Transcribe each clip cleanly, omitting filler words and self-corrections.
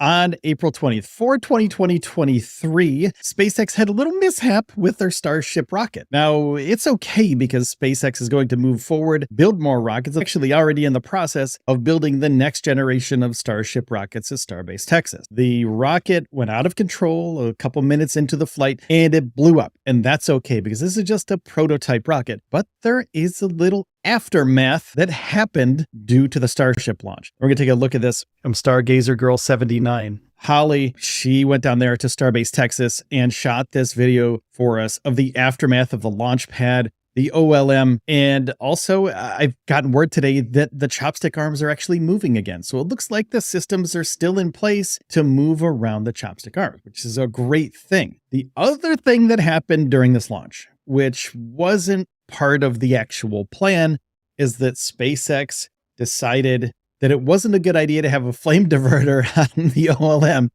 On April 20th, 2023, SpaceX had a little mishap with their Starship rocket. Now, it's okay because SpaceX is going to move forward, build more rockets, actually already in the process of building the next generation of Starship rockets at Starbase, Texas. The rocket went out of control a couple minutes into the flight and it blew up. And that's okay because this is just a prototype rocket. But there is a little aftermath that happened due to the Starship launch. We're going to take a look at this. I'm Stargazer Girl 79. Holly, she went down there to Starbase, Texas and shot this video for us of the aftermath of the launch pad, the OLM, and also I've gotten word today that the chopstick arms are actually moving again. So it looks like the systems are still in place to move around the chopstick arms, which is a great thing. The other thing that happened during this launch, which wasn't part of the actual plan, is that SpaceX decided that it wasn't a good idea to have a flame diverter on the OLM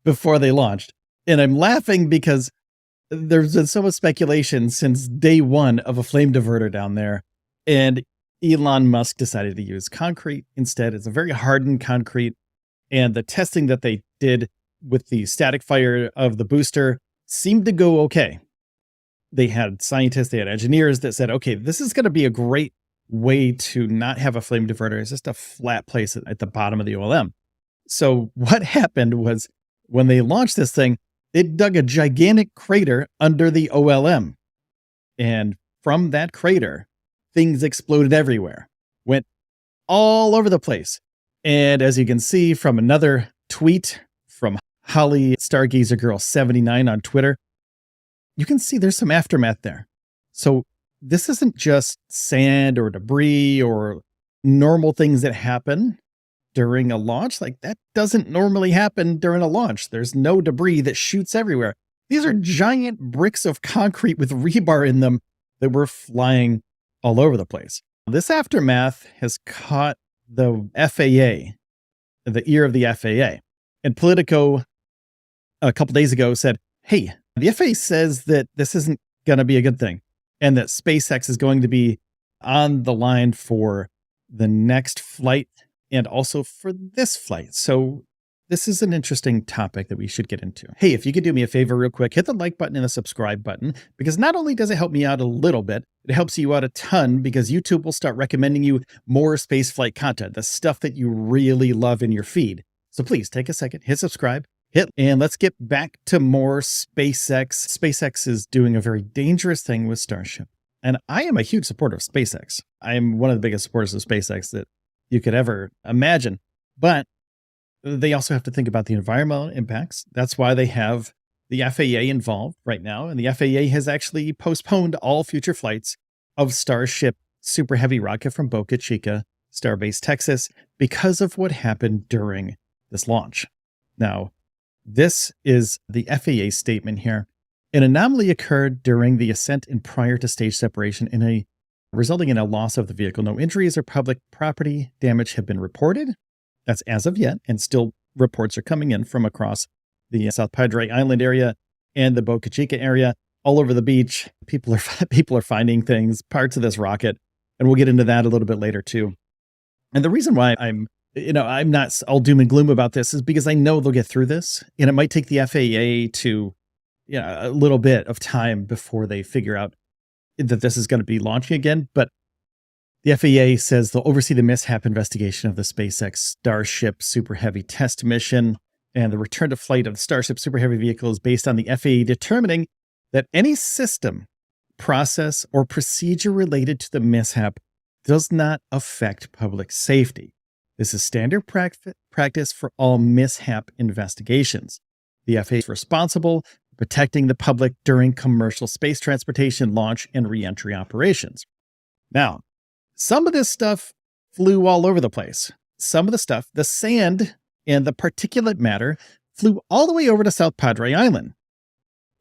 before they launched. And I'm laughing because there's been so much speculation since day one of a flame diverter down there. And Elon Musk decided to use concrete instead. It's a very hardened concrete. And the testing that they did with the static fire of the booster seemed to go okay. They had scientists, they had engineers that said, okay, this is going to be a great way to not have a flame diverter. It's just a flat place at the bottom of the OLM. So what happened was when they launched this thing, it dug a gigantic crater under the OLM. And from that crater, things exploded everywhere, went all over the place. And as you can see from another tweet from Holly Stargazer Girl 79 on Twitter, you can see there's some aftermath there. So this isn't just sand or debris or normal things that happen during a launch. Like that doesn't normally happen during a launch. There's no debris that shoots everywhere. These are giant bricks of concrete with rebar in them that were flying all over the place. This aftermath has caught the FAA, the ear of the FAA. And Politico a couple days ago said, hey, the FAA says that this isn't going to be a good thing and that SpaceX is going to be on the line for the next flight and also for this flight. So this is an interesting topic that we should get into. Hey, if you could do me a favor real quick, hit the like button and the subscribe button, because not only does it help me out a little bit, it helps you out a ton because YouTube will start recommending you more spaceflight content, the stuff that you really love in your feed. So please take a second, hit subscribe, and let's get back to more SpaceX. SpaceX is doing a very dangerous thing with Starship. And I am a huge supporter of SpaceX. I am one of the biggest supporters of SpaceX that you could ever imagine. But they also have to think about the environmental impacts. That's why they have the FAA involved right now. And the FAA has actually postponed all future flights of Starship Super Heavy rocket from Boca Chica, Starbase, Texas, because of what happened during this launch. Now, this is the FAA statement here. An anomaly occurred during the ascent and prior to stage separation resulting in a loss of the vehicle. No injuries or public property damage have been reported. That's as of yet, and still reports are coming in from across the South Padre Island area and the Boca Chica area, all over the beach. People are finding things, parts of this rocket, and we'll get into that a little bit later too. And the reason why I'm not all doom and gloom about this is because I know they'll get through this, and it might take the FAA to, a little bit of time before they figure out that this is going to be launching again. But the FAA says they'll oversee the mishap investigation of the SpaceX Starship Super Heavy test mission, and the return to flight of the Starship Super Heavy vehicle is based on the FAA determining that any system, process, or procedure related to the mishap does not affect public safety. This is standard practice for all mishap investigations. The FAA is responsible for protecting the public during commercial space transportation, launch, and reentry operations. Now, some of this stuff flew all over the place. Some of the stuff, the sand and the particulate matter, flew all the way over to South Padre Island.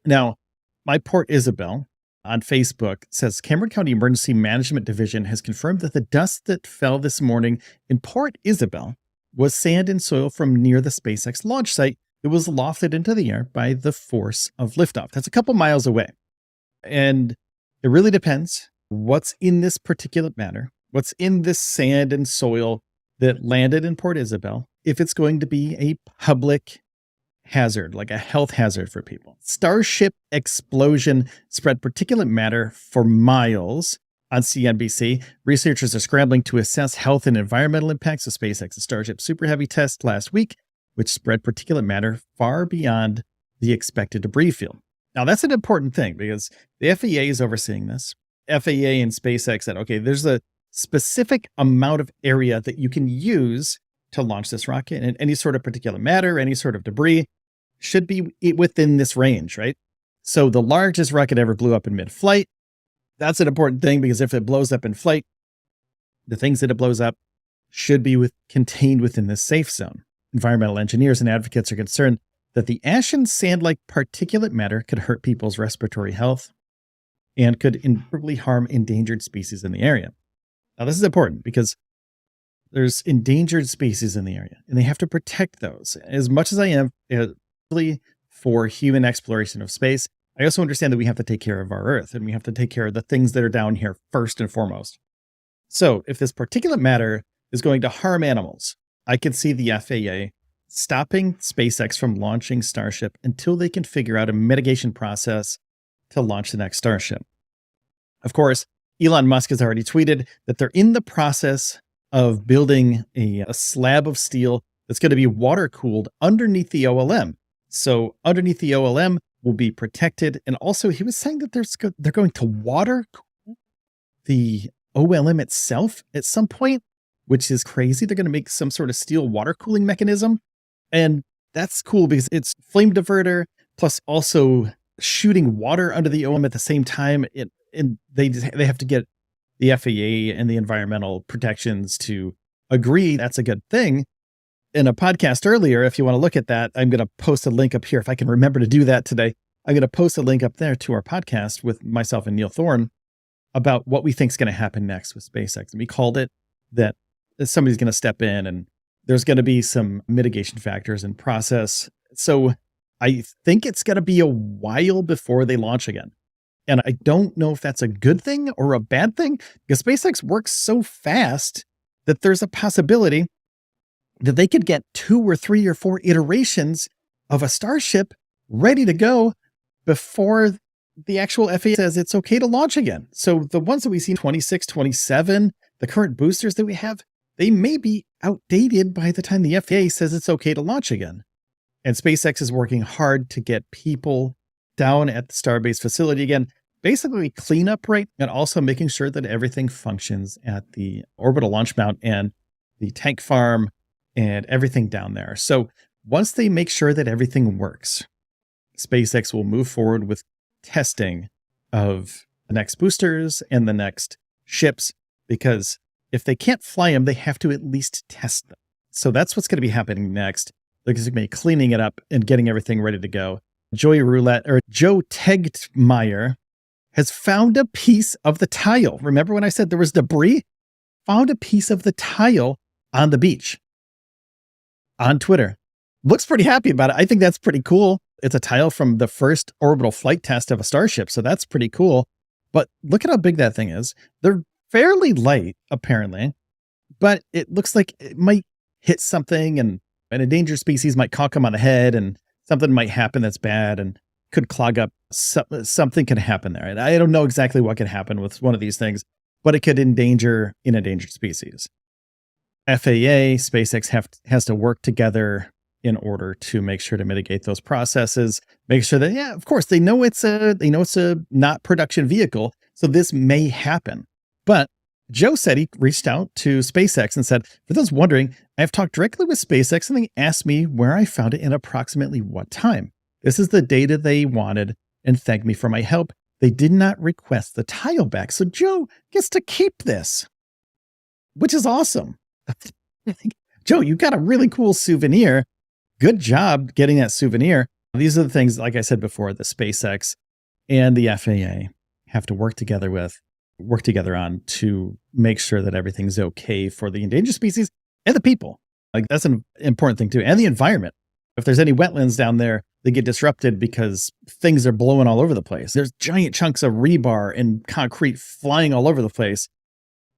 Now, my Port Isabel on Facebook says Cameron County Emergency Management Division has confirmed that the dust that fell this morning in Port Isabel was sand and soil from near the SpaceX launch site that was lofted into the air by the force of liftoff. That's a couple miles away. And it really depends what's in this particulate matter, what's in this sand and soil that landed in Port Isabel. if it's going to be a public hazard, like a health hazard for people. Starship explosion spread particulate matter for miles on CNBC. Researchers are scrambling to assess health and environmental impacts of SpaceX's Starship Super Heavy test last week, which spread particulate matter far beyond the expected debris field. Now, that's an important thing because the FAA is overseeing this. FAA and SpaceX said, okay, there's a specific amount of area that you can use to launch this rocket, and any sort of particulate matter, any sort of debris should be within this range, right? So the largest rocket ever blew up in mid-flight. That's an important thing because if it blows up in flight, the things that it blows up should be contained within this safe zone. Environmental engineers and advocates are concerned that the ash and sand-like particulate matter could hurt people's respiratory health and could irreparably harm endangered species in the area. Now, this is important because there's endangered species in the area, and they have to protect those. As much as I am really for human exploration of space, I also understand that we have to take care of our Earth, and we have to take care of the things that are down here first and foremost. So if this particulate matter is going to harm animals, I could see the FAA stopping SpaceX from launching Starship until they can figure out a mitigation process to launch the next Starship. Of course, Elon Musk has already tweeted that they're in the process of building a slab of steel that's going to be water cooled underneath the OLM. So underneath the OLM will be protected. And also he was saying that they're going to water cool the OLM itself at some point, which is crazy. They're going to make some sort of steel water cooling mechanism. And that's cool because it's flame diverter plus also shooting water under the OLM at the same time. And they have to get the FAA and the environmental protections to agree that's a good thing. In a podcast earlier, if you want to look at that, I'm going to post a link up here. If I can remember to do that today, I'm going to post a link up there to our podcast with myself and Neil Thorne about what we think is going to happen next with SpaceX. And we called it that somebody's going to step in and there's going to be some mitigation factors and process. So I think it's going to be a while before they launch again. And I don't know if that's a good thing or a bad thing because SpaceX works so fast that there's a possibility that they could get 2 or 3 or 4 iterations of a Starship ready to go before the actual FAA says it's okay to launch again. So the ones that we see 26, 27, the current boosters that we have, they may be outdated by the time the FAA says it's okay to launch again. And SpaceX is working hard to get people down at the Starbase facility again, basically cleanup rate and also making sure that everything functions at the orbital launch mount and the tank farm and everything down there. So once they make sure that everything works, SpaceX will move forward with testing of the next boosters and the next ships, because if they can't fly them, they have to at least test them. So that's what's going to be happening next. They're going to be cleaning it up and getting everything ready to go. Joe Tegtmeyer has found a piece of the tile. Remember when I said there was debris? Found a piece of the tile on the beach on Twitter. Looks pretty happy about it. I think that's pretty cool. It's a tile from the first orbital flight test of a Starship. So that's pretty cool. But look at how big that thing is. They're fairly light, apparently, but it looks like it might hit something and an endangered species might conk them on the head and something might happen that's bad and could clog up. Something can happen there. And I don't know exactly what could happen with one of these things, but it could endanger an endangered species. FAA, SpaceX has to work together in order to make sure to mitigate those processes, make sure that, yeah, of course, they know it's a not production vehicle. So this may happen. But Joe said he reached out to SpaceX and said, for those wondering, I've talked directly with SpaceX and they asked me where I found it and approximately what time. This is the data they wanted and thanked me for my help. They did not request the tile back. So Joe gets to keep this, which is awesome. Joe, you got a really cool souvenir. Good job getting that souvenir. These are the things, like I said before, the SpaceX and the FAA have to work together on to make sure that everything's okay for the endangered species and the people. Like that's an important thing too. And the environment. If there's any wetlands down there, they get disrupted because things are blowing all over the place. There's giant chunks of rebar and concrete flying all over the place.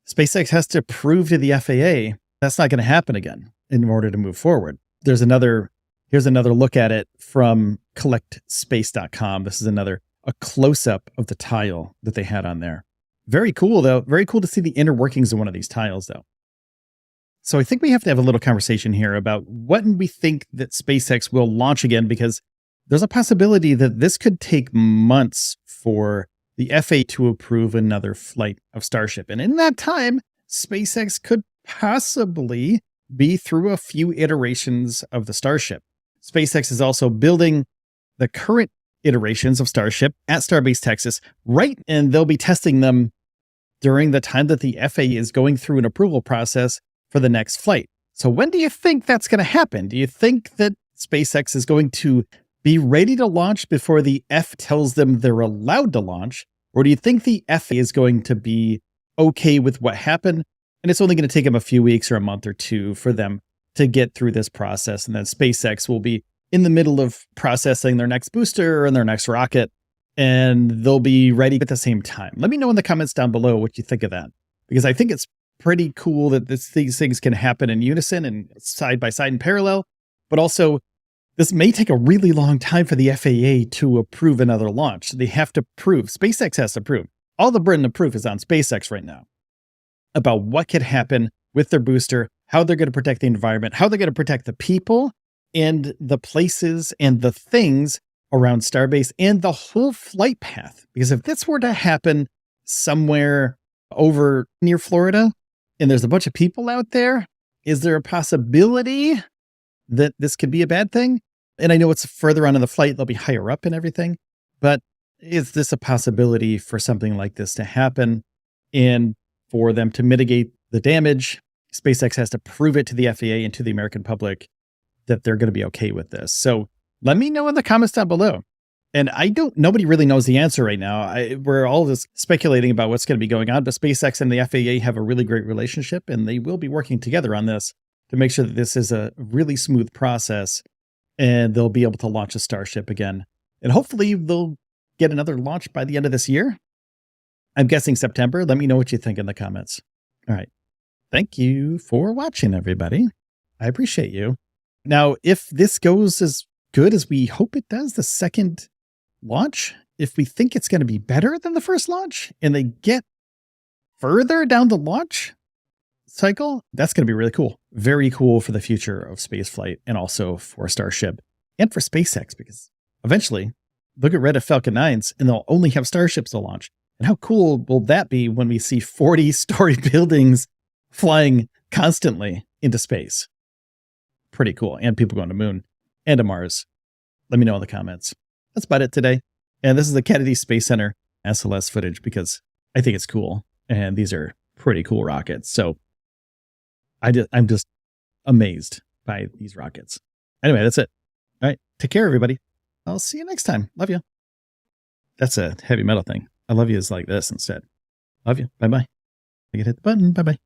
SpaceX has to prove to the FAA that's not going to happen again. in order to move forward. Here's another look at it from collectspace.com. This is a close-up of the tile that they had on there. Very cool, though. Very cool to see the inner workings of one of these tiles, though. So I think we have to have a little conversation here about when we think that SpaceX will launch again, because there's a possibility that this could take months for the FAA to approve another flight of Starship. And in that time, SpaceX could possibly be through a few iterations of the Starship. SpaceX is also building the current iterations of Starship at Starbase Texas, right? And they'll be testing them during the time that the FAA is going through an approval process for the next flight. So when do you think that's going to happen? Do you think that SpaceX is going to be ready to launch before the F tells them they're allowed to launch? Or do you think the FAA is going to be okay with what happened, and it's only going to take them a few weeks or a month or two for them to get through this process, and then SpaceX will be in the middle of processing their next booster and their next rocket, and they'll be ready at the same time? Let me know in the comments down below what you think of that, because I think it's pretty cool that these things can happen in unison and side by side in parallel, but also this may take a really long time for the FAA to approve another launch. They have to prove, SpaceX has to prove. All the burden of proof is on SpaceX right now about what could happen with their booster, how they're going to protect the environment, how they're going to protect the people and the places and the things around Starbase and the whole flight path. Because if this were to happen somewhere over near Florida and there's a bunch of people out there, is there a possibility that this could be a bad thing? And I know it's further on in the flight, they'll be higher up and everything, but is this a possibility for something like this to happen? And for them to mitigate the damage, SpaceX has to prove it to the FAA and to the American public that they're going to be okay with this. So let me know in the comments down below. And nobody really knows the answer right now. We're all just speculating about what's going to be going on, but SpaceX and the FAA have a really great relationship, and they will be working together on this to make sure that this is a really smooth process, and they'll be able to launch a Starship again. And hopefully they'll get another launch by the end of this year. I'm guessing September. Let me know what you think in the comments. All right. Thank you for watching, everybody. I appreciate you. Now, if this goes as good as we hope it does, the second launch, if we think it's going to be better than the first launch and they get further down the launch cycle, that's going to be really cool. Very cool for the future of spaceflight and also for Starship and for SpaceX, because eventually look at Red Falcon 9s and they'll only have Starships to launch. And how cool will that be when we see 40-story buildings flying constantly into space? Pretty cool. And people going to Moon and to Mars. Let me know in the comments. That's about it today. And this is the Kennedy Space Center SLS footage because I think it's cool. And these are pretty cool rockets. So I'm just amazed by these rockets. Anyway, that's it. All right. Take care, everybody. I'll see you next time. Love you. That's a heavy metal thing. I love you is like this instead. Love you. Bye-bye. I can hit the button. Bye-bye.